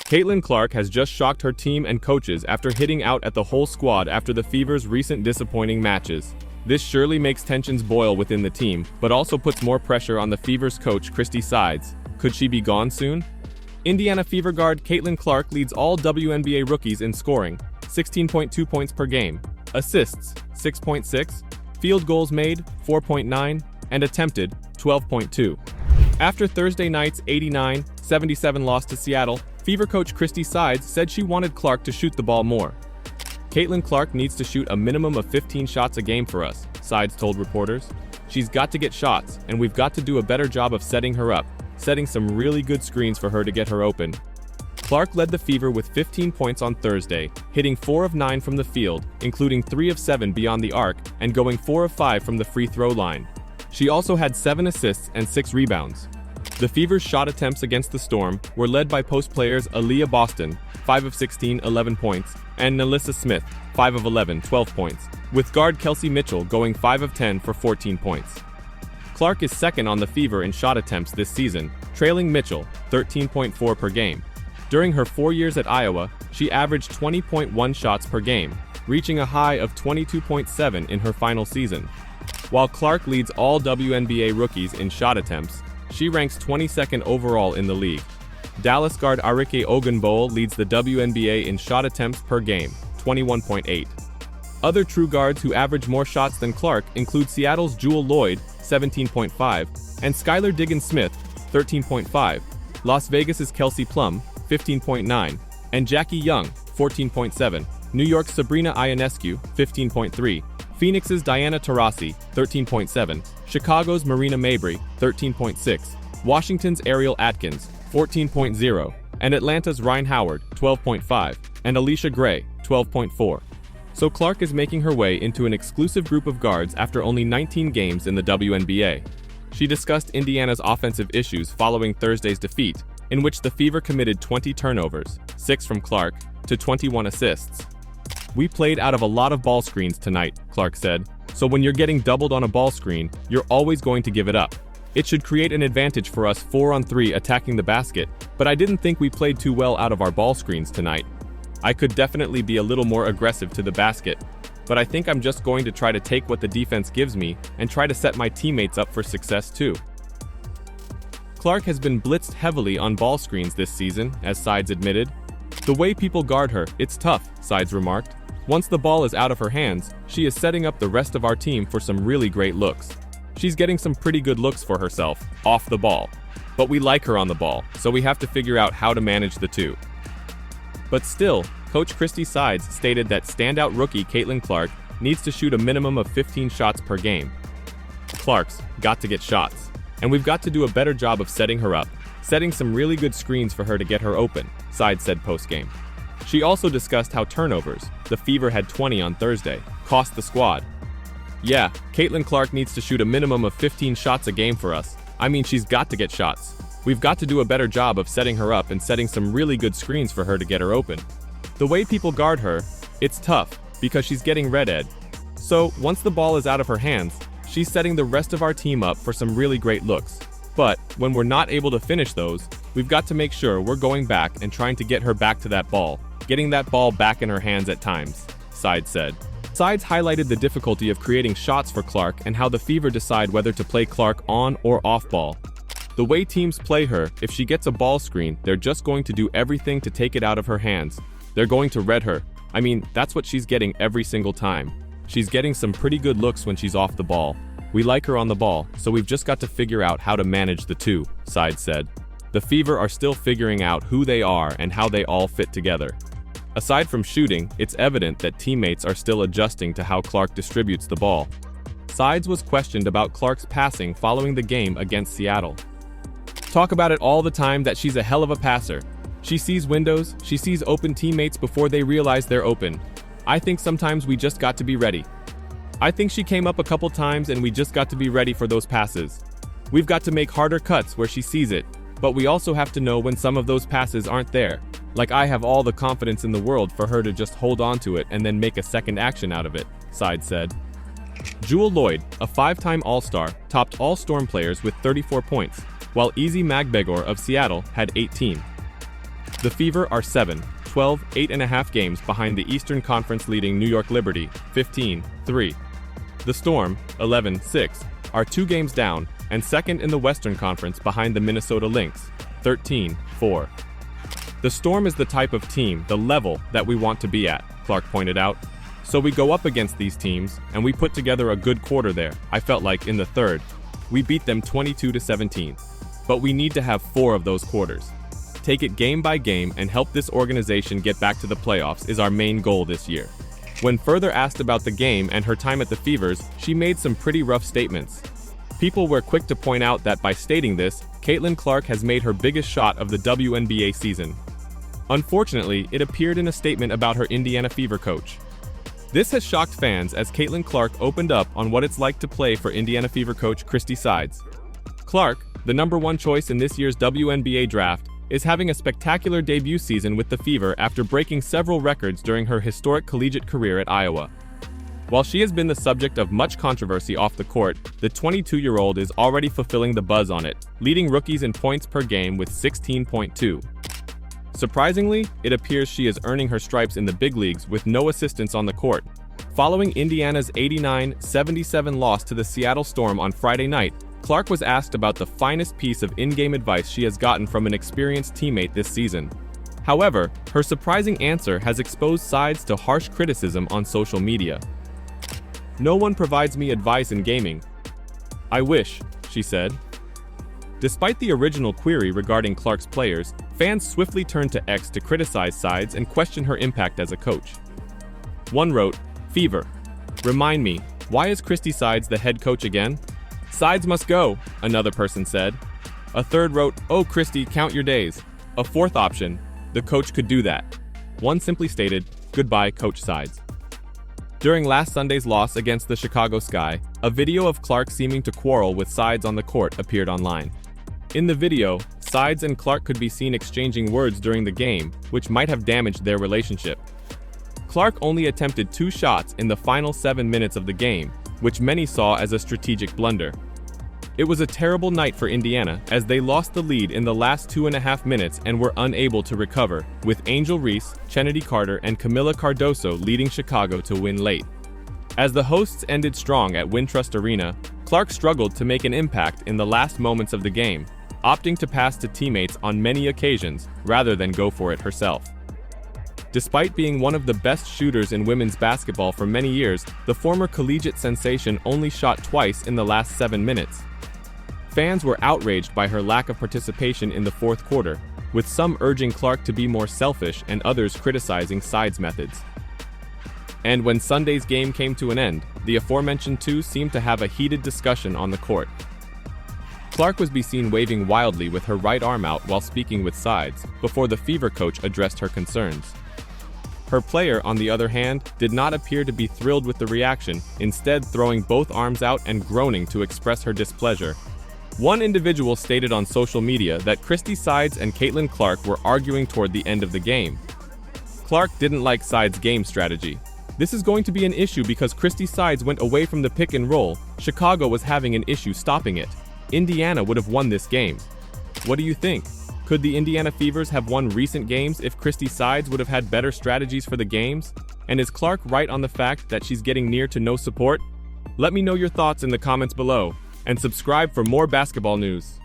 Caitlin Clark has just shocked her team and coaches after hitting out at the whole squad after the Fever's recent disappointing matches. This surely makes tensions boil within the team, but also puts more pressure on the Fever's coach Christie sides. Could she be gone soon? Indiana Fever guard Caitlin Clark leads all WNBA rookies in scoring, 16.2 points per game, assists, 6.6, field goals made, 4.9, and attempted, 12.2. After Thursday night's 89-77 loss to Seattle, Fever coach Christie Sides said she wanted Clark to shoot the ball more. Caitlin Clark needs to shoot a minimum of 15 shots a game for us, Sides told reporters. She's got to get shots, and we've got to do a better job of setting her up, setting some really good screens for her to get her open. Clark led the Fever with 15 points on Thursday, hitting 4 of 9 from the field, including 3 of 7 beyond the arc, and going 4 of 5 from the free throw line. She also had 7 assists and 6 rebounds. The Fever's shot attempts against the Storm were led by post players Aaliyah Boston, 5 of 16, 11 points, and Nalissa Smith, 5 of 11, 12 points, with guard Kelsey Mitchell going 5 of 10 for 14 points. Clark is second on the Fever in shot attempts this season, trailing Mitchell, 13.4 per game. During her 4 years at Iowa, she averaged 20.1 shots per game, reaching a high of 22.7 in her final season. While Clark leads all WNBA rookies in shot attempts, she ranks 22nd overall in the league. Dallas guard Arike Ogunbowl leads the WNBA in shot attempts per game, 21.8. Other true guards who average more shots than Clark include Seattle's Jewel Lloyd, 17.5, and Skylar Diggins-Smith, 13.5, Las Vegas's Kelsey Plum, 15.9, and Jackie Young, 14.7, New York's Sabrina Ionescu, 15.3, Phoenix's Diana Taurasi, 13.7, Chicago's Marina Mabrey, 13.6, Washington's Ariel Atkins, 14.0, and Atlanta's Ryan Howard, 12.5, and Alicia Gray, 12.4. So Clark is making her way into an exclusive group of guards after only 19 games in the WNBA. She discussed Indiana's offensive issues following Thursday's defeat, in which the Fever committed 20 turnovers, 6 from Clark, to 21 assists. "We played out of a lot of ball screens tonight," Clark said. "So when you're getting doubled on a ball screen, you're always going to give it up. It should create an advantage for us 4-on-3 attacking the basket, but I didn't think we played too well out of our ball screens tonight. I could definitely be a little more aggressive to the basket, but I think I'm just going to try to take what the defense gives me and try to set my teammates up for success too." Clark has been blitzed heavily on ball screens this season, as Sides admitted. "The way people guard her, it's tough," Sides remarked. "Once the ball is out of her hands, she is setting up the rest of our team for some really great looks. She's getting some pretty good looks for herself, off the ball. But we like her on the ball, so we have to figure out how to manage the two." But still, Coach Christie Sides stated that standout rookie Caitlin Clark needs to shoot a minimum of 15 shots per game. "Clark's got to get shots, and we've got to do a better job of setting her up, setting some really good screens for her to get her open," Sides said post-game. She also discussed how turnovers, the Fever had 20 on Thursday, cost the squad. "Yeah, Caitlin Clark needs to shoot a minimum of 15 shots a game for us. I mean, she's got to get shots. We've got to do a better job of setting her up and setting some really good screens for her to get her open. The way people guard her, it's tough, because she's getting red-ed. So, once the ball is out of her hands, she's setting the rest of our team up for some really great looks. But, when we're not able to finish those, we've got to make sure we're going back and trying to get her back to that ball, getting that ball back in her hands at times," Sides said. Sides highlighted the difficulty of creating shots for Clark and how the Fever decide whether to play Clark on or off ball. "The way teams play her, if she gets a ball screen, they're just going to do everything to take it out of her hands. They're going to red her. I mean, that's what she's getting every single time. She's getting some pretty good looks when she's off the ball. We like her on the ball, so we've just got to figure out how to manage the two," Sides said. The Fever are still figuring out who they are and how they all fit together. Aside from shooting, it's evident that teammates are still adjusting to how Clark distributes the ball. Sides was questioned about Clark's passing following the game against Seattle. "Talk about it all the time that she's a hell of a passer. She sees windows, she sees open teammates before they realize they're open. I think sometimes we just got to be ready. I think she came up a couple times and we just got to be ready for those passes. We've got to make harder cuts where she sees it, but we also have to know when some of those passes aren't there. Like, I have all the confidence in the world for her to just hold on to it and then make a second action out of it," Sides said. Jewel Lloyd, a 5-time All-Star, topped all Storm players with 34 points, while Easy Magbegor of Seattle had 18. The Fever are 7, 12, 8.5 games behind the Eastern Conference leading New York Liberty, 15-3. The Storm, 11-6, are 2 games down, and second in the Western Conference behind the Minnesota Lynx, 13-4. The Storm is the type of team, the level, that we want to be at, Clark pointed out. So we go up against these teams, and we put together a good quarter there, I felt like, in the third. We beat them 22-17. But we need to have 4 of those quarters. Take it game by game and help this organization get back to the playoffs is our main goal this year. When further asked about the game and her time at the Fevers, she made some pretty rough statements. People were quick to point out that by stating this, Caitlin Clark has made her biggest shot of the WNBA season. Unfortunately, it appeared in a statement about her Indiana Fever coach. This has shocked fans as Caitlin Clark opened up on what it's like to play for Indiana Fever coach Christie Sides. Clark, the #1 choice in this year's WNBA draft, is having a spectacular debut season with the Fever after breaking several records during her historic collegiate career at Iowa. While she has been the subject of much controversy off the court, the 22-year-old is already fulfilling the buzz on it, leading rookies in points per game with 16.2. Surprisingly, it appears she is earning her stripes in the big leagues with no assistance on the court. Following Indiana's 89-77 loss to the Seattle Storm on Friday night, Clark was asked about the finest piece of in-game advice she has gotten from an experienced teammate this season. However, her surprising answer has exposed Sides to harsh criticism on social media. "No one provides me advice in gaming. I wish," she said. Despite the original query regarding Clark's players, fans swiftly turned to X to criticize Sides and question her impact as a coach. One wrote, "Fever. Remind me, why is Christie Sides the head coach again? Sides must go," another person said. A third wrote, "Oh Christie, count your days." A fourth option, "The coach could do that." One simply stated, "Goodbye, Coach Sides." During last Sunday's loss against the Chicago Sky, a video of Clark seeming to quarrel with Sides on the court appeared online. In the video, Sides and Clark could be seen exchanging words during the game, which might have damaged their relationship. Clark only attempted 2 shots in the final 7 minutes of the game, which many saw as a strategic blunder. It was a terrible night for Indiana as they lost the lead in the last 2.5 minutes and were unable to recover, with Angel Reese, Chennedy Carter, and Camila Cardoso leading Chicago to win late. As the hosts ended strong at Wintrust Arena, Clark struggled to make an impact in the last moments of the game, opting to pass to teammates on many occasions rather than go for it herself. Despite being one of the best shooters in women's basketball for many years, the former collegiate sensation only shot twice in the last 7 minutes. Fans were outraged by her lack of participation in the fourth quarter, with some urging Clark to be more selfish and others criticizing Sides' methods. And when Sunday's game came to an end, the aforementioned two seemed to have a heated discussion on the court. Clark was seen waving wildly with her right arm out while speaking with Sides, before the Fever coach addressed her concerns. Her player, on the other hand, did not appear to be thrilled with the reaction, instead throwing both arms out and groaning to express her displeasure. One individual stated on social media that Christie Sides and Caitlin Clark were arguing toward the end of the game. Clark didn't like Sides' game strategy. "This is going to be an issue because Christie Sides went away from the pick and roll. Chicago was having an issue stopping it. Indiana would have won this game. What do you think? Could the Indiana Fevers have won recent games if Christie Sides would have had better strategies for the games? And is Clark right on the fact that she's getting near to no support? Let me know your thoughts in the comments below, and subscribe for more basketball news."